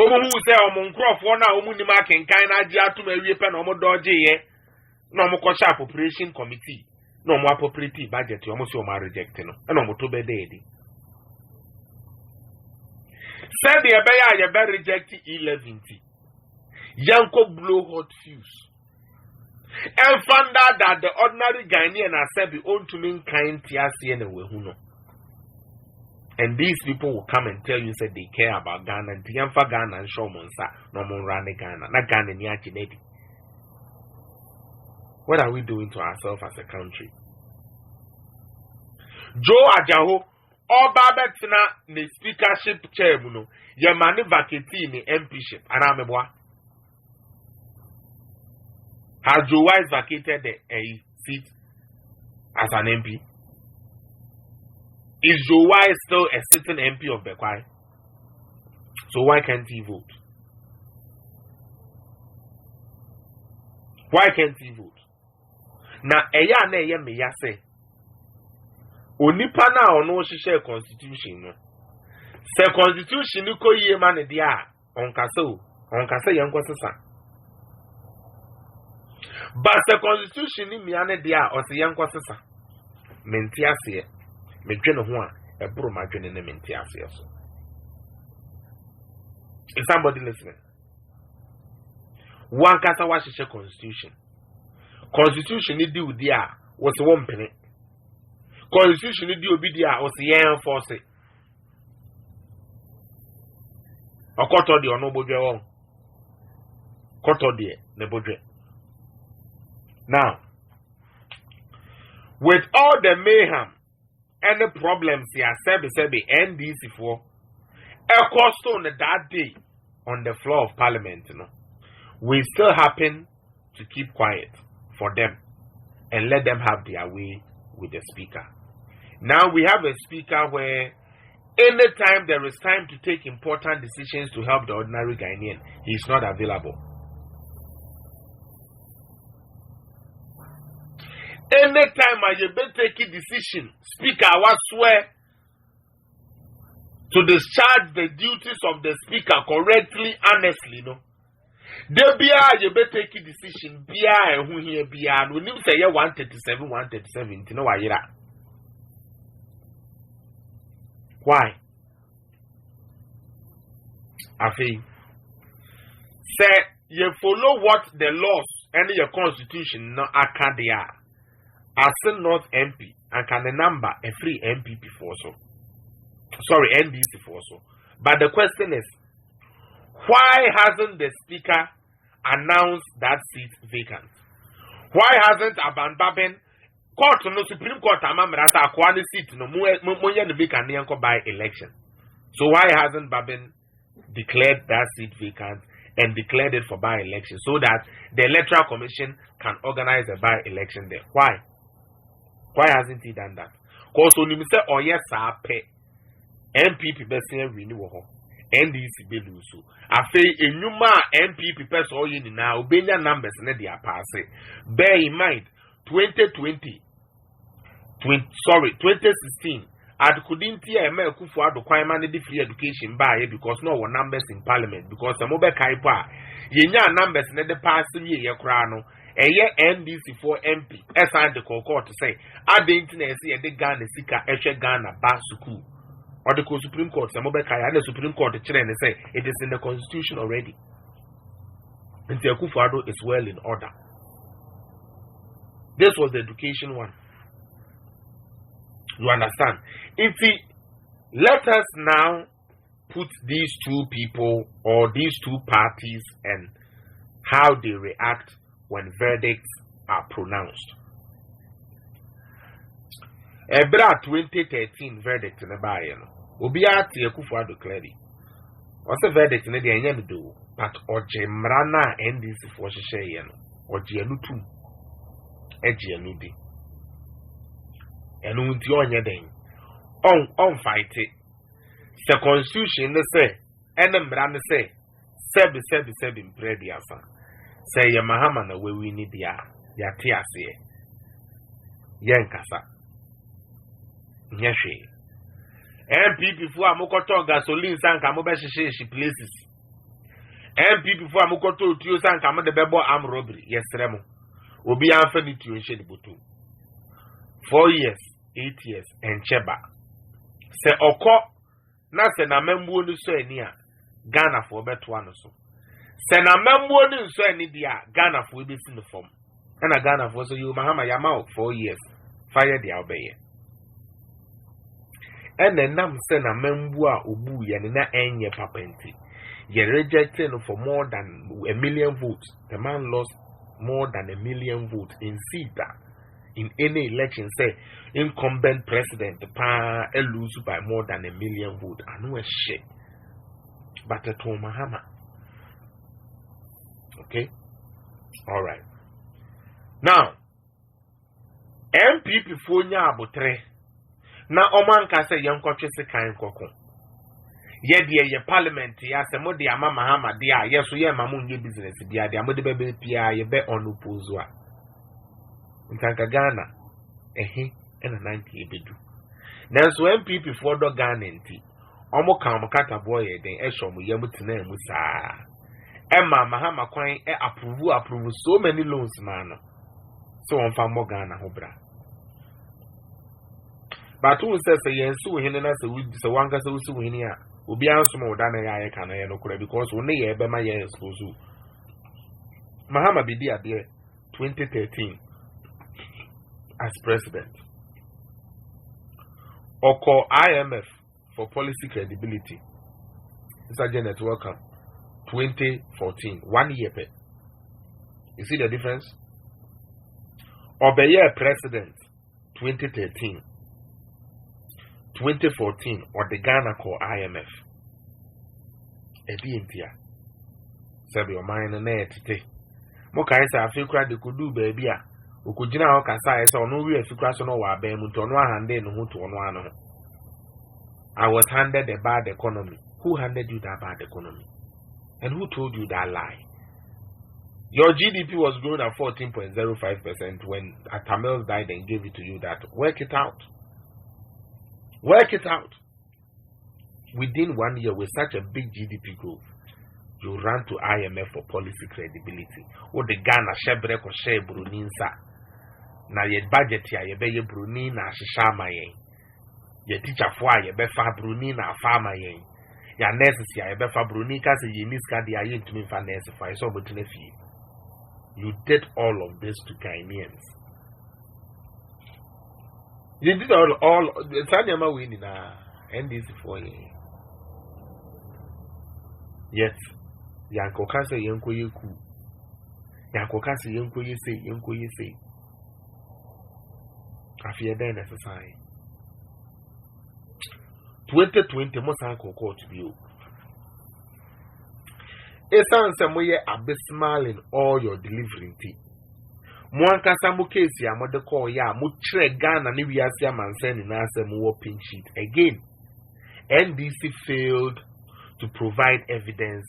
Omu who say omu nkrofo na omu ni ma kenkan na agi atum awie pe na omu dodge ye na omu kọ sharp operation committee na omu appropriate budget omu si omu reject no na omu to be dey. Said the Abaya you better reject 11. Yanko blow hot fuse. And found out that the ordinary Ghanaian are said be own to mean kind Tiasi and Wehuno. And these people will come and tell you say they care about Ghana and Tiamfa Ghana and Shomonsa, no more Rane Ghana, not Ghana and Yachineti. What are we doing to ourselves as a country? Joe Ajaho. All Babetina the speakership chair, your money vacati in the MPship, and I'm a boy. Has Joe Wise vacated a seat as an MP? Is Joe Wise still a sitting MP of Bekwai? So why can't he vote? Why can't he vote? Now, eya na eya me yase. Onipa na ono share constitution no. Se constitution ni ko yie ma ne dia onkase yanko sesa. But se constitution ni mi ane dia o se yanko sesa. Menti ase me dwene ho a ebro ma dwene ne menti ase so. Is somebody listening? One kasa wa share constitution. Constitution ni di udi a was one penny. Constitution ni di obidia o se yen force. Okoto di ono bodwe won. Koto di ne bodwe. Now, with all the mayhem and the problems here, Sebi NDC for a cost on that day on the floor of Parliament, we still happen to keep quiet for them and let them have their way with the speaker. Now we have a speaker where anytime there is time to take important decisions to help the ordinary Ghanaian, he is not available. Anytime I take a decision, speaker was swear to discharge the duties of the speaker correctly, honestly, no. There be a take a decision, be a who here be a when you say 137, you know why you're at. Why? I think say you follow what the laws and your constitution no akadia as a North MP and can the number a free MP before so. Sorry, NDC for so. But the question is, why hasn't the speaker announced that seat vacant? Why hasn't Babin court no Supreme Court amamrasa akwani seat no moye no vacant yanko by election? So why hasn't Babin declared that seat vacant and declared it for by election so that the Electoral Commission can organize a by election there? Why? Why hasn't he done that? Because when you say oh yes I pay MPP person renew ho NDC be lose so afei enuma MPP person all you na obenya numbers na they are passing. Bear in mind 2016 at couldn't hear me kufu ado kwan man the free education by because no one numbers in parliament because some obe kaipa yenya numbers na the pass ye kra no eye NDC for MP eside the court to say adenti na ese de Ghana sika ehwe Ghana ba school or the Supreme Court some obe kai and the Supreme Court chire and say it is in the constitution already and the kufu ado is well in order. This was the education one. You understand? If we let us now put these two people or these two parties and how they react when verdicts are pronounced. Ebra 2013 verdict in the Bayern. Obiati Ekufuado clearly. What's the verdict in the end do? But Ojemrana NDC for Shayano or Gianutum. Ejianudi. And Untionya then. On fight it. The constitution say, and then Brand say, Sebi Prediasa. Say Yamahamana where we need ya Tiasie. Yankasa. Nyashi. MPP for Mokoto gasoline sank Amobashi places. MP before amukoto tuo san kama de bebo arm robbery yesremo obi anfa ni tuo nhye de boto 4 years 8 years encheba se okọ na se na membuo ni so ani a Ghana for beto ano so se na membuo ni so ani dia Ghana for be si no form na Ghana for so you mahama yama 4 years fire dia obeye ene nam se na membuo a obu ye na enye papenti ye rejected for more than 1 million votes. The man lost more than 1 million votes in Sita. In any election, say incumbent president lose by more than 1 million votes. I know a shit. But to Mahama. Okay? Alright. Now, MPP Fonya Abotre. Na Oman Kasa Yankoche Sekain Kokon. Ye ye parliament ya se mo de ama Mahama dia ye so ye mamu nye business dia de amode bebe pia ye be onupozo a ntanka Ghana ena 90 ebedu nanso MPP for do Ghana nti omo kan mo kata boy den ehwo mo ye mutina mu saa ema Mahama kwan approve so many loans man so on fa mo Ghana ho bra but who says ye so hene na se wanga se so hene a obi ansoma odana ya kana ye no kura because one ye be ma ye expose Mahama bidi ade 2013 as president oko IMF for policy credibility Mr. Janet welcome 2014 1 year pe you see the difference obeye president 2013 2014 or the Ghana call IMF. India. Sabi o mine na tete. Mo kai say afekura de kodu baby a. Okujina ho kasa say ono wi afekura so no wa ban mu to no ahande no ho to no ano. I was handed a bad economy. Who handed you that bad economy? And who told you that lie? Your GDP was growing at 14.05% when Tamils died and gave it to you that. Work it out. Work it out. Within 1 year, with such a big GDP growth, you run to IMF for policy credibility. Or the Ghana shebre ko she bruninsa. Na ye budget ya ye be ye bruni na shisha mayen. Ye teacher fwa ye be fa bruni na fa mayen. Ya nurses ya ye be fa bruni kasi ye niska di aye ntumi fa nurse fa so botune fi. You did all of this to Ghanaians. You did all Sanyama winning na NDC for you. Yet, Yanko Kasa Yanko Yaku. Yanko Kasa Yanko Yese. I fear then necessary. 2020 Mosanko court view. It sounds some way abysmal in all your delivering tea. Mwankasa mukesi ya mode call ya mutre Ghana ni wiase manseni na ase mu pink sheet again. NDC failed to provide evidence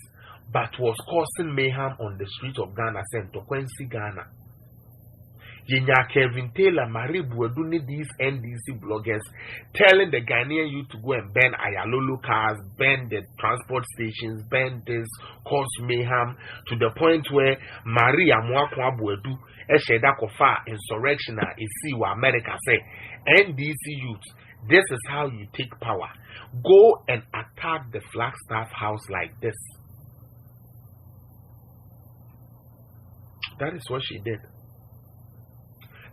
but was causing mayhem on the streets of Ghana Center Quincy Ghana. Yenya Kevin Taylor Maribu Eduni these NDC bloggers telling the Ghanaian youth to go and burn Ayalolo cars, burn the transport stations, burn this, cause mayhem to the point where Maria Mwakwa Buedu Esheda Kofa insurrection is what America say. NDC youth, this is how you take power. Go and attack the Flagstaff house like this. That is what she did.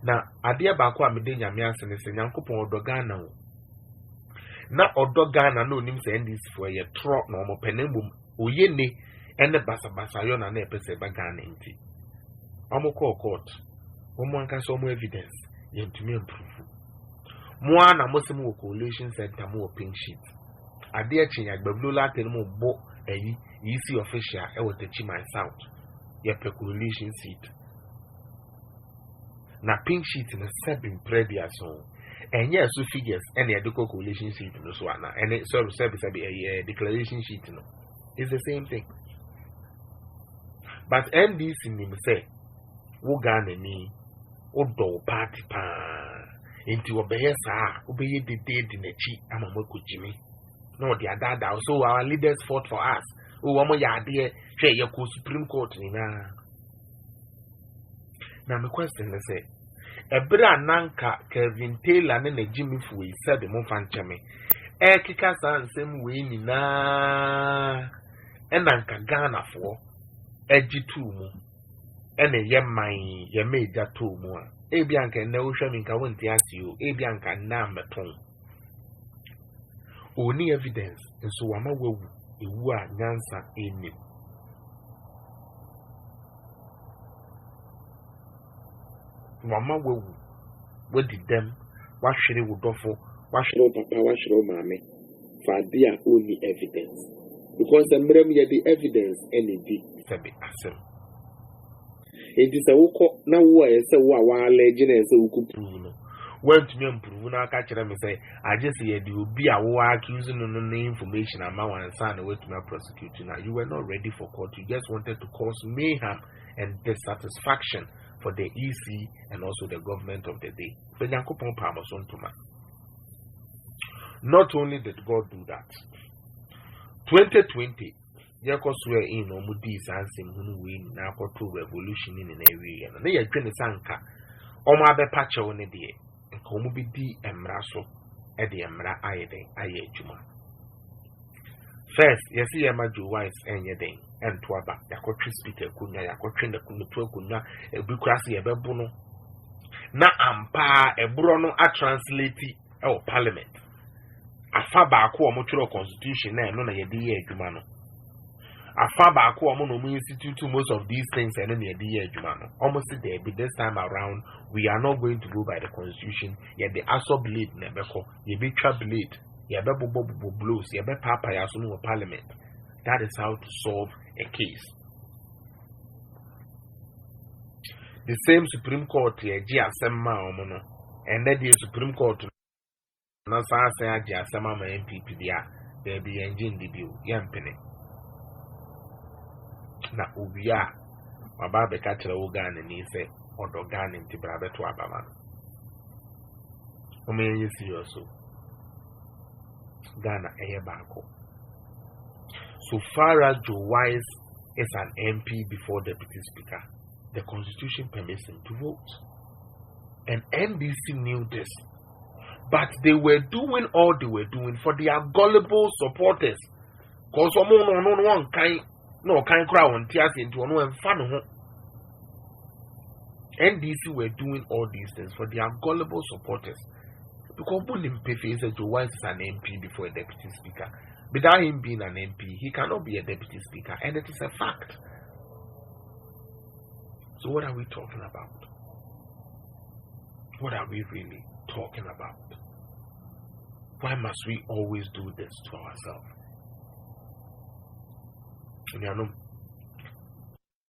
Na adia bako amede nyame asene se nyankopon odogana wo na odogana no nim se ndis for ye tro na omo penembum oyene ene basabasa yo na na epese bagana nti omo court omo anka so omo evidence ye ntumi improve mo ana mosem wo coalition center mo pink sheet adia chinya gbablola tenmo bo eyi isi official e wotachi my south ye coalition seat. Na pink sheet in a 7 previous song. And yes, so figures any adequate coalition sheet no so na and service a declaration sheet no. It's the same thing. But NDC nim say wo Ghana ni odo party pa into obeye sa obeye de na chi amamo kujimi. No the adada so our leaders fought for us. Oh, I'm a yard share your Supreme Court. Now, my question is Ebra Nanka, Kevin Taylor, and a Jimmy Fui said the Monfanchame. Ekika san same way na Nanka Ghana for Edgy 2 mo. And a yemai, ye made that 2 more. Abianca no shaminka won't ask you, Abianca nam at home. Only evidence, and so I'm a woo, you are Nansa in it. Mama woo, what did them? What should it would offer? What should all papa, what should all mammy? For their only evidence. Because the mem the evidence any deep, said the assem. It is a woko now why say wa legend and so could prove. When to me improve now catch them say, I just hear you be a work using no information amount and sign away to my prosecution. Now you were not ready for court, you just wanted to cause mayhem and dissatisfaction for the EC and also the government of the day. Not only did God do that, 2020, Yako swear in Omudi Sansim who win now for two revolution in an area, and they are Jenny Sanka, Omabe Pacha on a day, and Komubidi and Mraso, Eddie and Mra Aye Juma. First, you see a major wise and Yading. And Twaba, Yakotri speaker, Kunya, Yakotrin, the Kunya, a Bukrasi, a Babuno. Na ampa, a Bruno, a translate, or parliament. A Fabako, Motural constitution, and none of your DA Jumano. A Fabako, Mono institute to most of these things, and then your DA Jumano. Almost there, but this time around, we are not going to go by the constitution, yet the Asso blade, Nebeko, ye be trap blade, ye be blows, ye be papa, Yasuno parliament. That is how to solve a case. The same Supreme Court here, Giasema Omono, and then the Supreme Court, Nasa say Giasema MPP, there be engine debut, Yampene. Na Ubia, Mababe Catcher Ogan and he say, or Dogan in Tibrabe to Abama. How many years you so? Ghana, Ayabako. So far as Joe Wise is an MP before Deputy Speaker, the Constitution permits him to vote. And NBC knew this. But they were doing all they were doing for their gullible supporters. Because one kind crowd on tears into one fun. NDC were doing all these things for their gullible supporters. Because Bulimpefe is a Joe Wise is an MP before a Deputy Speaker. Without him being an MP, he cannot be a Deputy Speaker, and it is a fact. So what are we talking about? What are we really talking about? Why must we always do this to ourselves?